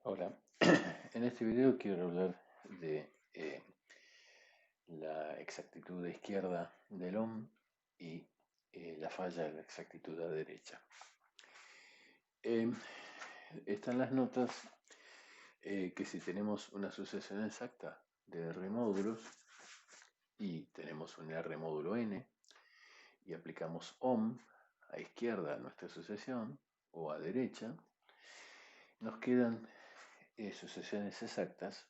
Hola, en este video quiero hablar de la exactitud de izquierda del OM y la falla de la exactitud a derecha. Eh, Están las notas que si tenemos una sucesión exacta de R módulos y tenemos un R módulo n y aplicamos OM a izquierda a nuestra sucesión o a derecha, nos quedan sucesiones exactas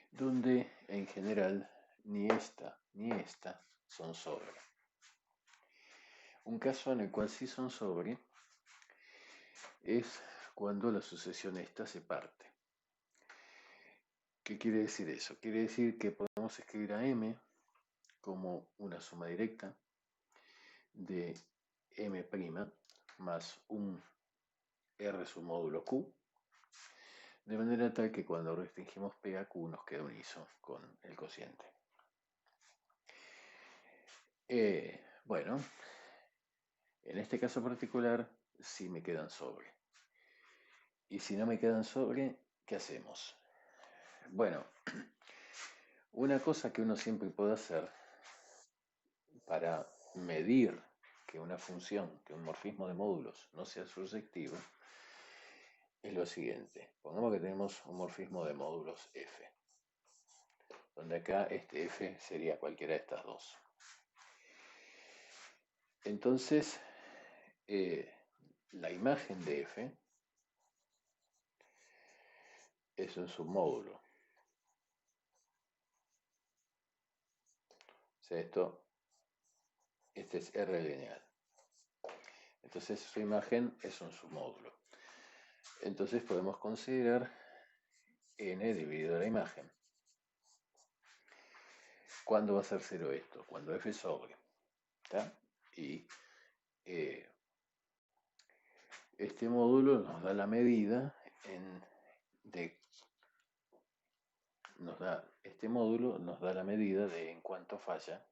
donde en general ni esta ni esta son sobre. Un caso en el cual sí son sobre es cuando la sucesión esta se parte. ¿Qué quiere decir eso? Quiere decir que podemos escribir a m como una suma directa de m' más un r submódulo q, de manera tal que cuando restringimos p a q nos queda un ISO con el cociente. Bueno, en este caso particular sí me quedan sobre. Y si no me quedan sobre, ¿qué hacemos? Bueno, una cosa que uno siempre puede hacer para medir que una función, que un morfismo de módulos no sea surjetivo, es lo siguiente. Pongamos que tenemos un morfismo de módulos f, donde acá este f sería cualquiera de estas dos. Entonces, la imagen de f es un submódulo. O sea, este es R lineal. Entonces su imagen es un submódulo. Entonces podemos considerar n dividido la imagen. ¿Cuándo va a ser cero esto? Cuando f sobre. ¿Está? Y este módulo nos da la medida este módulo nos da la medida de en cuánto falla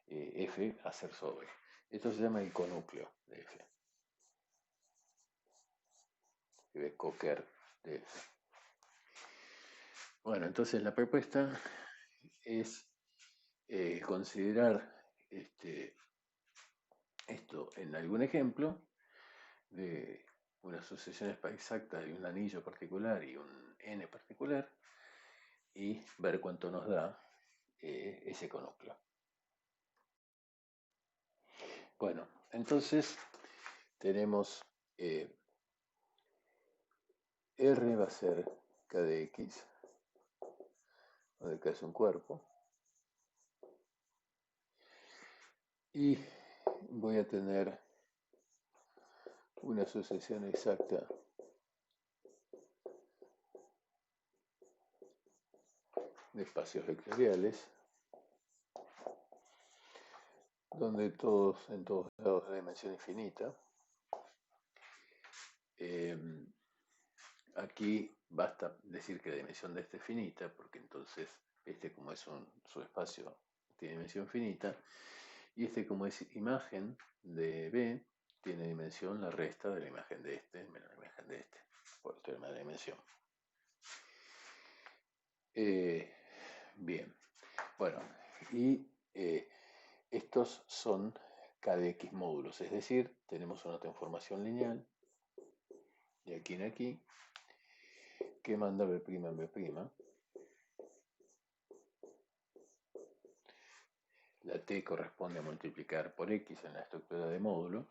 f a ser sobre. Esto se llama el conúcleo de f. De Cocker de f. Bueno, entonces la propuesta es considerar esto en algún ejemplo de una sucesión exacta de un anillo particular y un n particular y ver cuánto nos da ese conúcleo. Bueno, entonces tenemos R va a ser k de x, donde k es un cuerpo, y voy a tener una sucesión exacta de espacios vectoriales donde en todos lados de dimensión infinita. Aquí basta decir que la dimensión de este es finita, porque entonces este, como es un subespacio, tiene dimensión finita, y este, como es imagen de B, tiene dimensión la resta de la imagen de este menos la imagen de este, por el teorema de la dimensión. Bien, bueno, y estos son k de x módulos, es decir, tenemos una transformación lineal de aquí en aquí que manda B' en B'. La t corresponde a multiplicar por x en la estructura de módulo.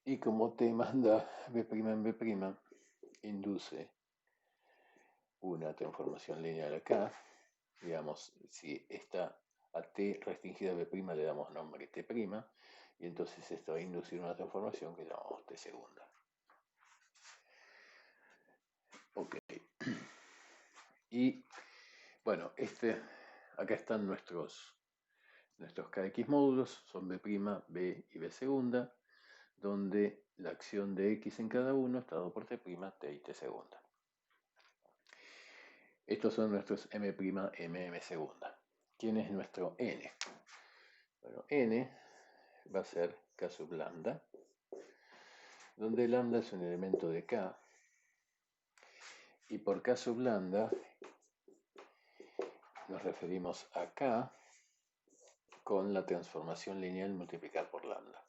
Y como t manda B' en B', induce una transformación lineal acá. Digamos, si esta a t restringida a B' le damos nombre t', y entonces esto va a inducir una transformación que llamamos t segunda. Ok. Y bueno, acá están nuestros kx módulos, son B', B y B segunda, donde la acción de x en cada uno está dado por t', t y t segunda. Estos son nuestros m', m segunda. ¿Quién es nuestro n? Bueno, n va a ser k sub lambda, donde lambda es un elemento de k Y por K sub lambda nos referimos a K con la transformación lineal multiplicar por lambda.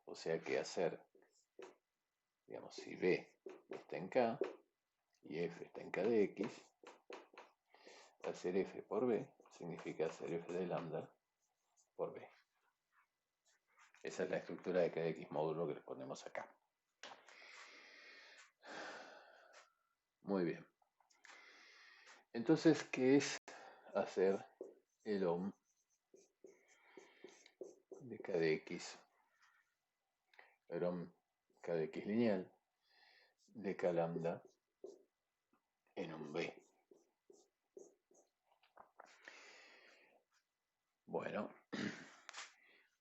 O sea que hacer, digamos, si B está en K y F está en K de X, hacer F por B significa hacer F de lambda por B. Esa es la estructura de K de X módulo que le ponemos acá. Muy bien. Entonces, ¿qué es hacer el ohm de K de X? El ohm K de X lineal de K lambda en un B. Bueno,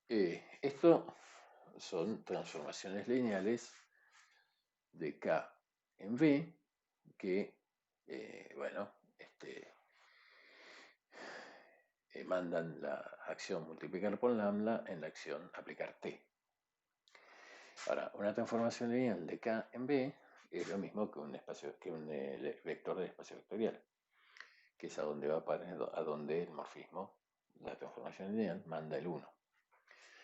esto son transformaciones lineales de K en B que, bueno, mandan la acción multiplicar por lambda en la acción aplicar T. Ahora, una transformación lineal de K en B es lo mismo que un vector del espacio vectorial, que es a donde va a donde el morfismo, la transformación lineal, manda el 1.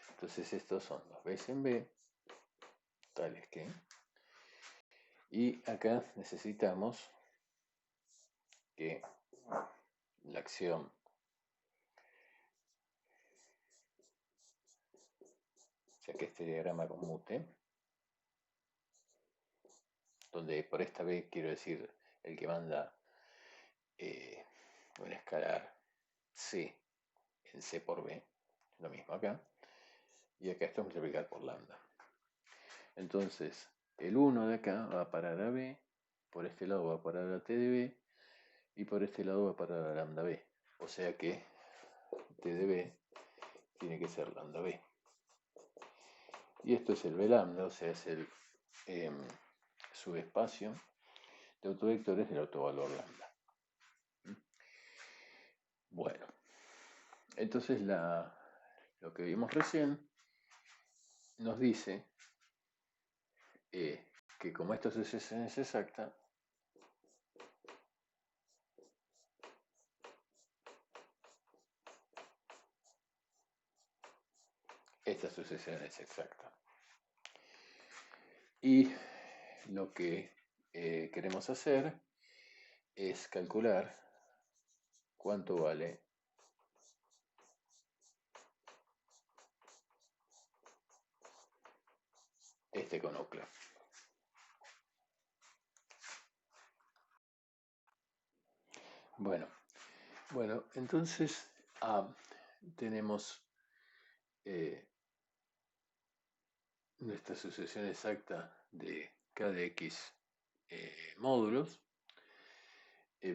Entonces estos son los B's en B, tales que... Y acá necesitamos que la acción sea que este diagrama conmute, donde por esta B quiero decir el que manda un escalar C en C por B, lo mismo acá, y acá esto es multiplicar por lambda. Entonces, el 1 de acá va a parar a B, por este lado va a parar a T de B, y por este lado va a parar a lambda B. O sea que T de B tiene que ser lambda B. Y esto es el B lambda, o sea, es el subespacio de autovectores del autovalor lambda. Bueno, entonces lo que vimos recién nos dice que como esta sucesión es exacta, esta sucesión es exacta. Y lo que queremos hacer es calcular cuánto vale este conúcleo. Bueno, entonces tenemos nuestra sucesión exacta de K de X módulos, B',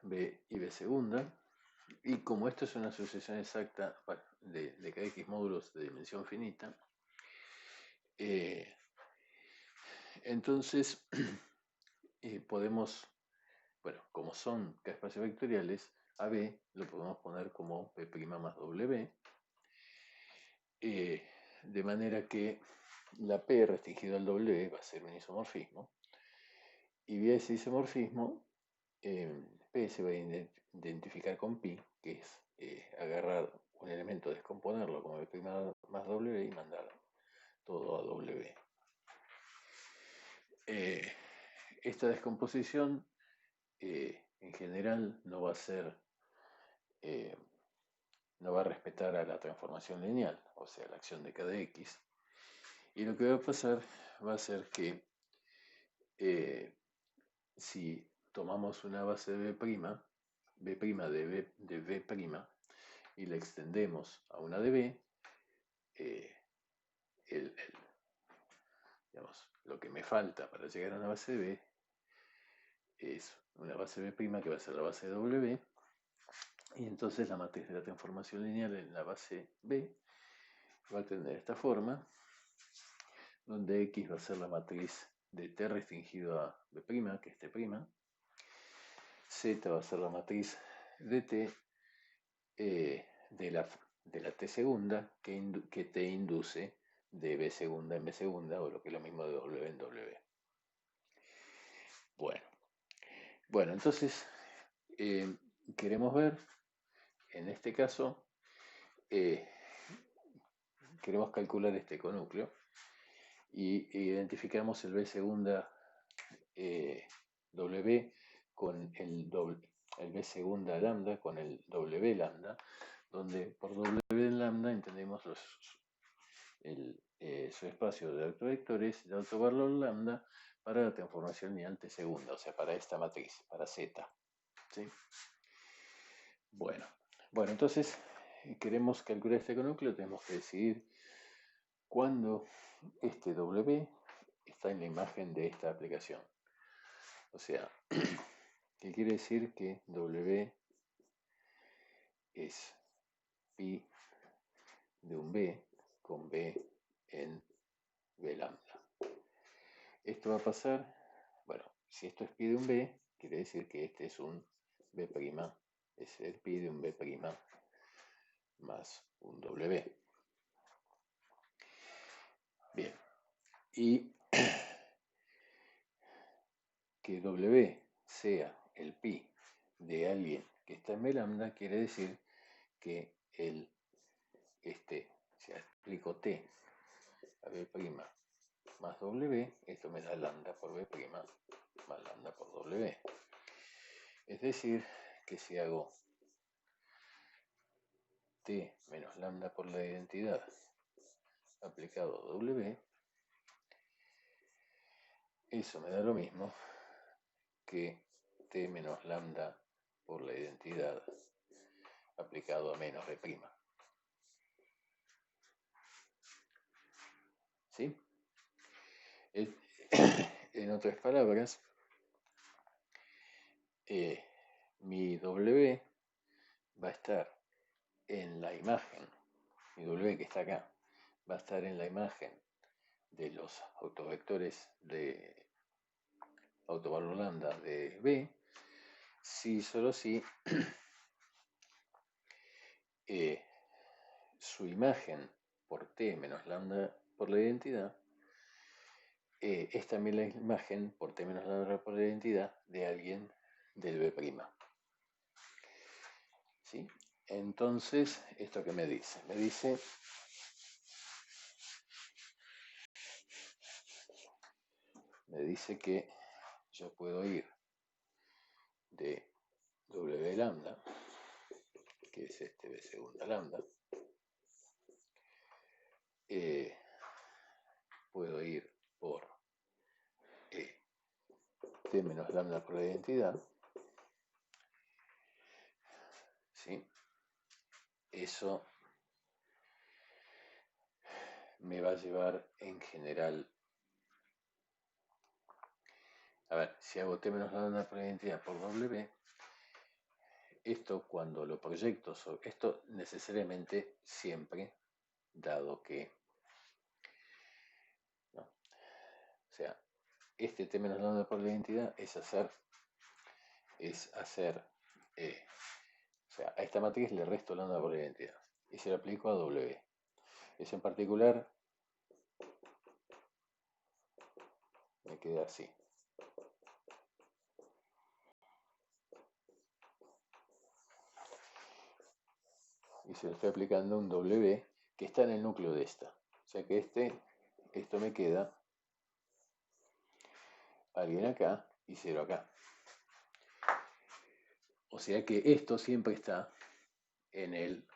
B y B segunda, y como esto es una sucesión exacta de K de X módulos de dimensión finita, entonces podemos, bueno, como son K espacios vectoriales, a B lo podemos poner como B' más W, de manera que la P restringido al W va a ser un isomorfismo, y vía ese isomorfismo, P se va a identificar con pi, que es agarrar un elemento, descomponerlo como B' más W y mandar todo a W. Esta descomposición en general no va a ser, no va a respetar a la transformación lineal, o sea, la acción de K de X. Y lo que va a pasar va a ser que si tomamos una base de B' de B', y la extendemos a una de B, digamos, lo que me falta para llegar a una base de B es una base B' que va a ser la base de W, y entonces la matriz de la transformación lineal en la base B va a tener esta forma, donde X va a ser la matriz de T restringido a B', que es T', Z va a ser la matriz de T de la T segunda que T induce de B segunda en B segunda, o lo que es lo mismo de W en W. Bueno, bueno, entonces queremos ver, en este caso, eh, queremos calcular este econúcleo y identificamos el B segunda W con el B segunda lambda con el W lambda, donde por W lambda entendemos su espacio de autovectores de autovalor lambda para la transformación lineal T segunda, o sea, para esta matriz, para Z. ¿Sí? Bueno, entonces queremos calcular este econúcleo, tenemos que decidir cuándo este W está en la imagen de esta aplicación. O sea, ¿qué quiere decir? Que W es pi de un B con B en B lambda. Esto va a pasar, bueno, si esto es pi de un B, quiere decir que este es un B', es el pi de un B' más un W. Bien, y que W sea el pi de alguien que está en B lambda, quiere decir que si aplico T a B' más W, esto me da lambda por B' más lambda por W. Es decir, que si hago T menos lambda por la identidad aplicado a W, eso me da lo mismo que T menos lambda por la identidad aplicado a menos B'. ¿Sí? En otras palabras, mi W va a estar en la imagen, mi W que está acá, va a estar en la imagen de los autovectores de autovalor lambda de B, si solo si su imagen por T menos lambda por la identidad es también la imagen por T menos lambda por la identidad de alguien del B'. ¿Sí? Entonces, ¿esto qué me dice? Me dice que yo puedo ir de W lambda, que es este B segunda lambda, puedo ir por T menos lambda por la identidad, ¿sí? Eso me va a llevar en general, a ver, si hago T menos lambda por la identidad por W, esto cuando lo proyecto, esto necesariamente siempre, dado que, ¿no? O sea, este T menos lambda por la identidad es hacer, o sea, a esta matriz le resto lambda por la identidad y se lo aplico a W. Eso en particular me queda así. Y se lo estoy aplicando a un W que está en el núcleo de esta. O sea que esto me queda alguien acá y 0 acá. O sea que esto siempre está en el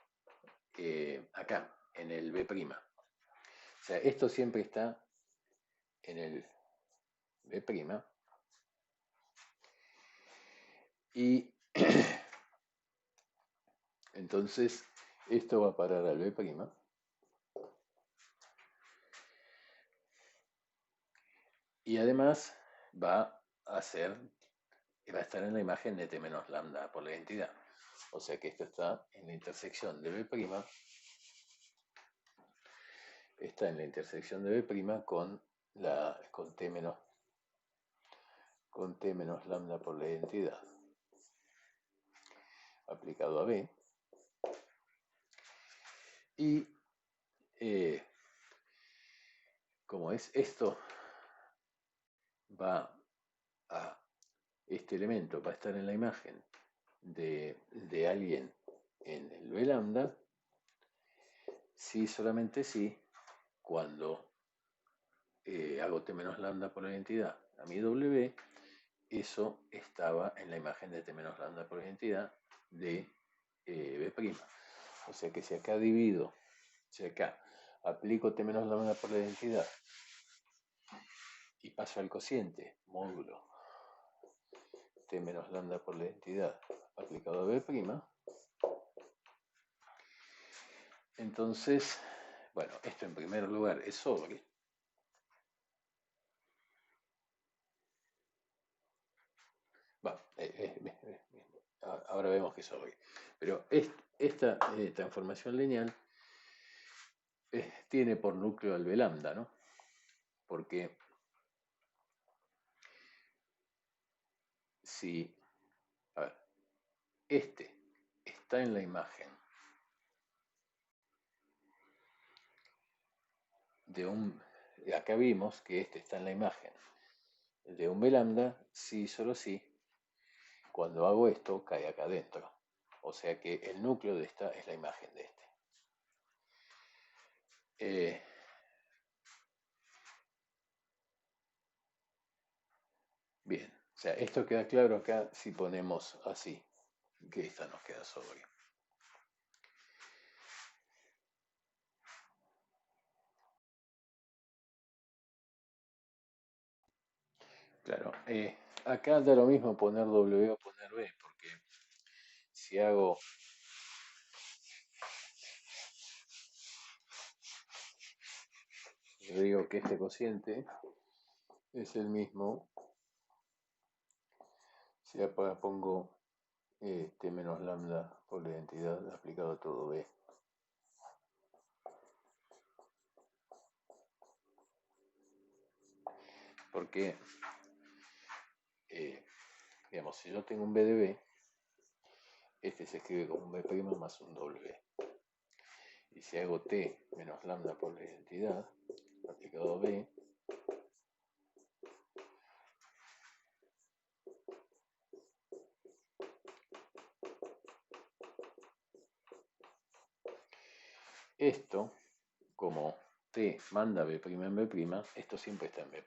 acá, en el B'. O sea, esto siempre está en el B'. Y entonces esto va a parar al B'. Y además va a estar en la imagen de T menos lambda por la identidad. O sea que esto está en la intersección de B', está en la intersección de B' con T menos lambda por la identidad aplicado a B. Y como es esto, va a este elemento va a estar en la imagen de alguien en el B lambda, si solamente si cuando hago T menos lambda por la identidad a mi W, eso estaba en la imagen de T menos lambda por la identidad de B'. O sea que si acá divido, si acá aplico T menos lambda por la identidad y paso al cociente módulo T menos lambda por la identidad aplicado a B', entonces, bueno, esto en primer lugar es sobre. Bueno, ahora vemos que es sobre. Pero esta transformación lineal tiene por núcleo al B lambda, ¿no? Porque si, a ver, este está en la imagen de un, acá vimos que este está en la imagen de un B lambda, sí, solo sí, cuando hago esto cae acá adentro. O sea que el núcleo de esta es la imagen de este. Bien, o sea, esto queda claro acá si ponemos así, que esta nos queda sobre. Claro, acá da lo mismo poner W o poner B, porque si hago digo que este cociente es el mismo, si acá pongo T menos lambda por la identidad aplicado a todo B. Porque, digamos, si yo tengo un B de B, este se escribe como un B' más un W. Y si hago T menos lambda por la identidad aplicado a B, esto, como T manda B' en B', esto siempre está en B'.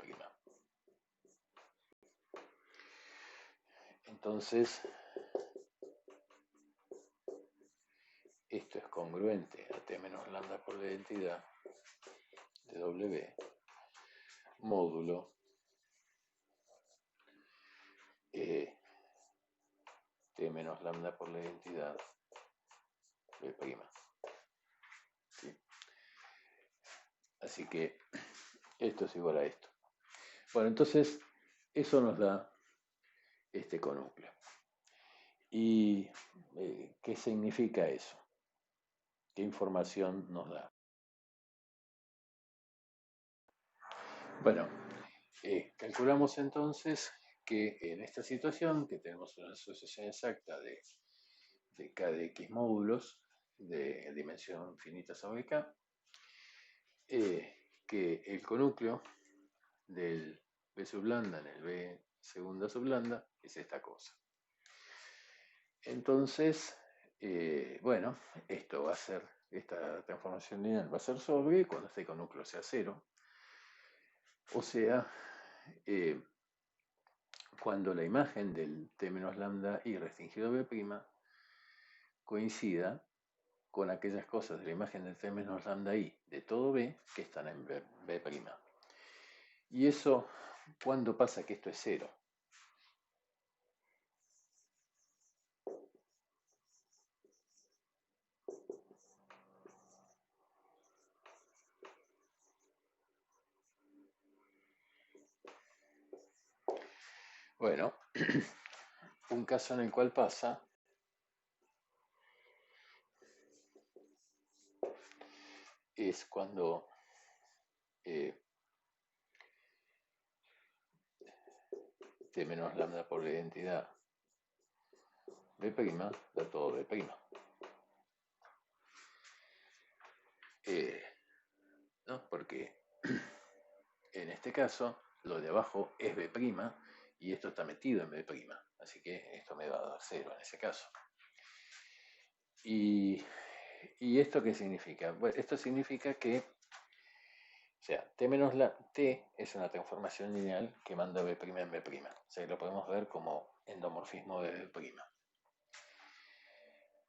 Entonces, esto es congruente a T menos lambda por la identidad de W módulo T menos lambda por la identidad B'. ¿Sí? Así que esto es igual a esto. Bueno, entonces eso nos da este conúcleo. ¿Y qué significa eso? ¿Qué información nos da? Bueno, calculamos entonces que en esta situación, que tenemos una asociación exacta de k de x módulos de dimensión finita sobre k, que el conúcleo del B sublambda en el B segunda sublambda es esta cosa. Entonces, bueno, esto va a ser, esta transformación lineal va a ser sobre cuando este conúcleo sea cero. O sea, cuando la imagen del T menos lambda y restringido B' coincida con aquellas cosas de la imagen del T menos lambda i de todo B que están en B'. Y eso, ¿cuándo pasa que esto es cero? Bueno, un caso en el cual pasa es cuando T menos lambda por la identidad B' da todo B'. ¿No? Porque en este caso lo de abajo es B' y esto está metido en B', así que esto me va a dar 0 en ese caso. ¿Y esto qué significa? Bueno, esto significa que, o sea, T es una transformación lineal que manda B' en B', o sea, lo podemos ver como endomorfismo de B'.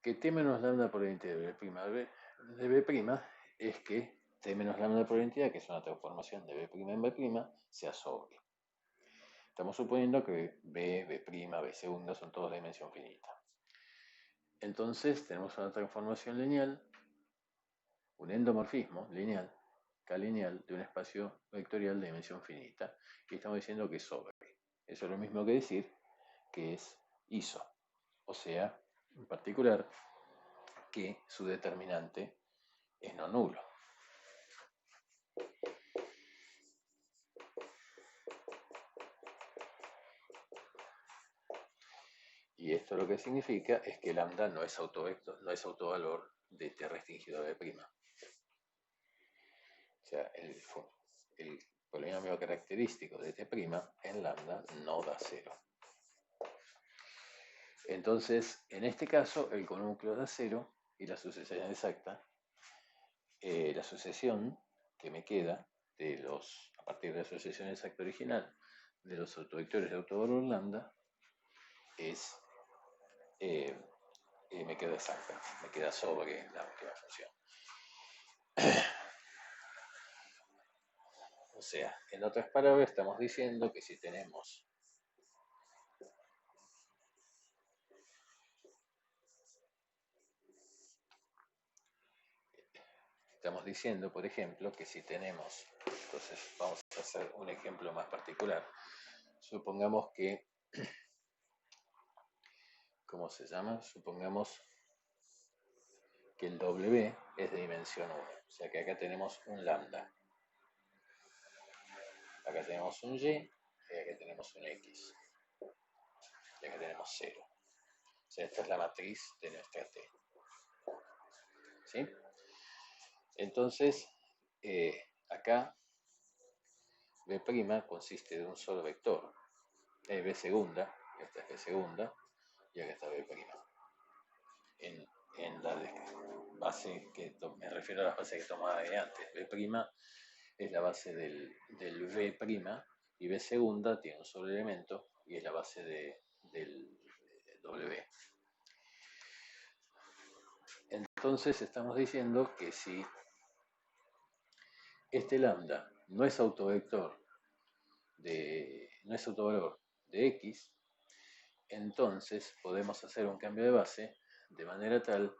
Que T menos lambda por identidad de B' es que T menos lambda por identidad, que es una transformación de B' en B', sea sobre. Estamos suponiendo que B, B', B segunda son todos de dimensión finita. Entonces tenemos una transformación lineal, un endomorfismo lineal, K-lineal, de un espacio vectorial de dimensión finita, y estamos diciendo que es sobre. Eso es lo mismo que decir que es ISO, o sea, en particular, que su determinante es no nulo. Y esto lo que significa es que lambda no es autovector, no es autovalor de T restringido a B'. O sea, el polinomio característico de T' en lambda no da 0. Entonces, en este caso, el conúnculo da 0 y la sucesión exacta, la sucesión que me queda a partir de la sucesión exacta original de los autovectores de autovalor lambda me queda exacta, me queda sobre la última función. O sea, en otras palabras, estamos diciendo que si tenemos por ejemplo, que si tenemos, entonces vamos a hacer un ejemplo más particular. Supongamos que, ¿cómo se llama? Supongamos que el W es de dimensión 1, o sea que acá tenemos un lambda, acá tenemos un Y y acá tenemos un X, y acá tenemos 0. O sea, esta es la matriz de nuestra T. ¿Sí? Entonces, acá B' consiste de un solo vector, B segunda, esta es B segunda, y acá está B'. En la base que me refiero a la base que tomaba de antes. B' es la base del V' y B segunda tiene un solo elemento y es la base del W. Entonces estamos diciendo que si este lambda no es autovector no es autovalor de X, entonces podemos hacer un cambio de base de manera tal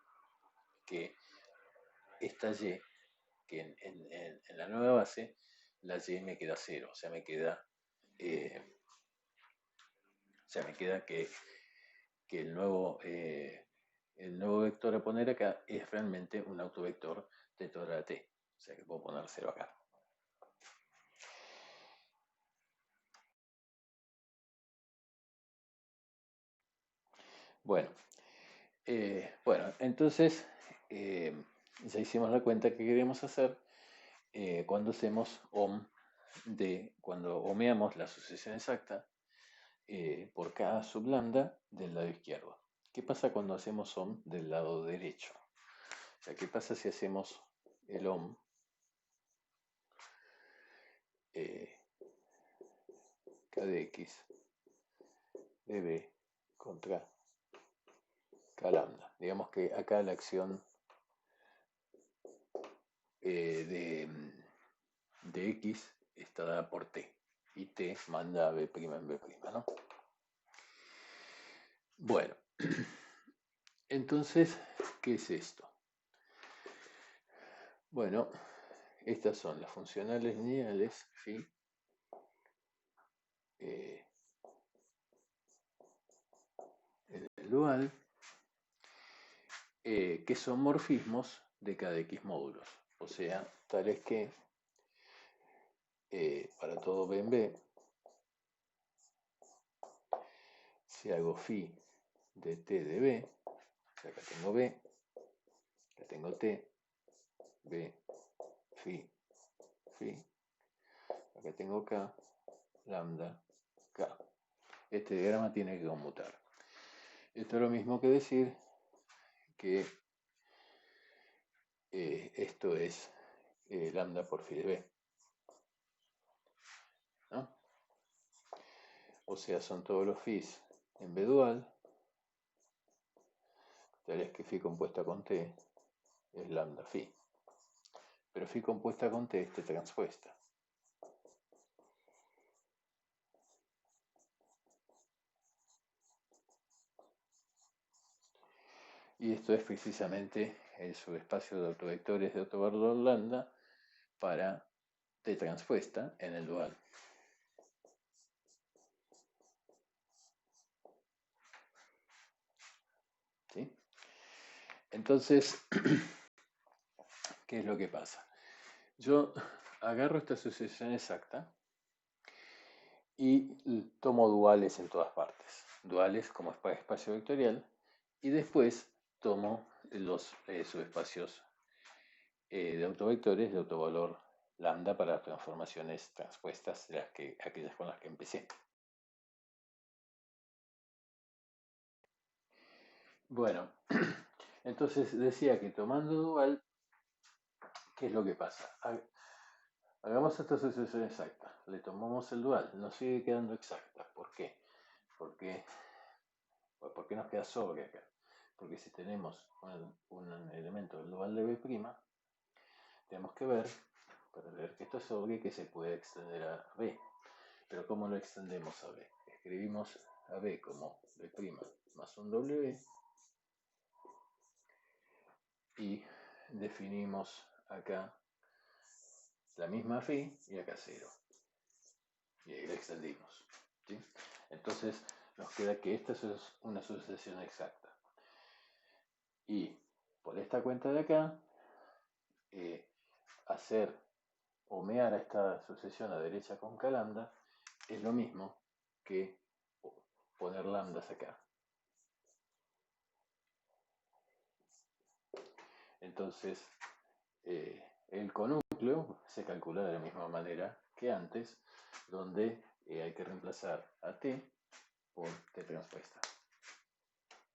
que esta Y, que en la nueva base, la Y me queda 0, o sea, me queda que el nuevo vector a poner acá es realmente un autovector de toda la T, o sea que puedo poner 0 acá. Bueno, entonces ya hicimos la cuenta que queremos hacer cuando hacemos cuando omeamos la sucesión exacta por cada sub lambda del lado izquierdo. ¿Qué pasa cuando hacemos OM del lado derecho? O sea, ¿qué pasa si hacemos el OM K de X de B contra K lambda? Digamos que acá la acción de X está dada por T y T manda a B' en B', ¿no? Bueno, entonces, ¿qué es esto? Bueno, estas son las funcionales lineales phi en el dual, que son morfismos de cada X módulos, o sea, tales que para todo B en B, si hago phi de T de B, o sea, acá tengo B, acá tengo T, B, phi, phi, acá tengo K, lambda, K. este diagrama tiene que conmutar. Esto es lo mismo que decir que esto es lambda por phi de b, ¿no? O sea, son todos los phis en b dual, tal es que phi compuesta con t es lambda phi. Pero phi compuesta con t es t transpuesta. Y esto es precisamente el subespacio de autovectores de autovalor lambda para t transpuesta en el dual. ¿Sí? Entonces, ¿qué es lo que pasa? Yo agarro esta sucesión exacta y tomo duales en todas partes. Duales como espacio vectorial, y después tomo los subespacios de autovectores de autovalor lambda para transformaciones transpuestas, aquellas con las que empecé. Bueno, entonces decía que tomando dual, ¿qué es lo que pasa? Hagamos esta sucesión exacta, le tomamos el dual, nos sigue quedando exacta. ¿Por qué? Porque nos queda sobre acá. Porque si tenemos un elemento del dual de B', tenemos que ver, para ver que esto es sobre, que se puede extender a B. Pero ¿cómo lo extendemos a B? Escribimos a B como B' más un W y definimos acá la misma phi y acá 0. Y ahí la extendimos. ¿Sí? Entonces nos queda que esta es una sucesión exacta. Y por esta cuenta de acá, hacer homear a esta sucesión a derecha con k lambda es lo mismo que poner lambdas acá. Entonces, el conúcleo se calcula de la misma manera que antes, donde hay que reemplazar a t por t transpuesta.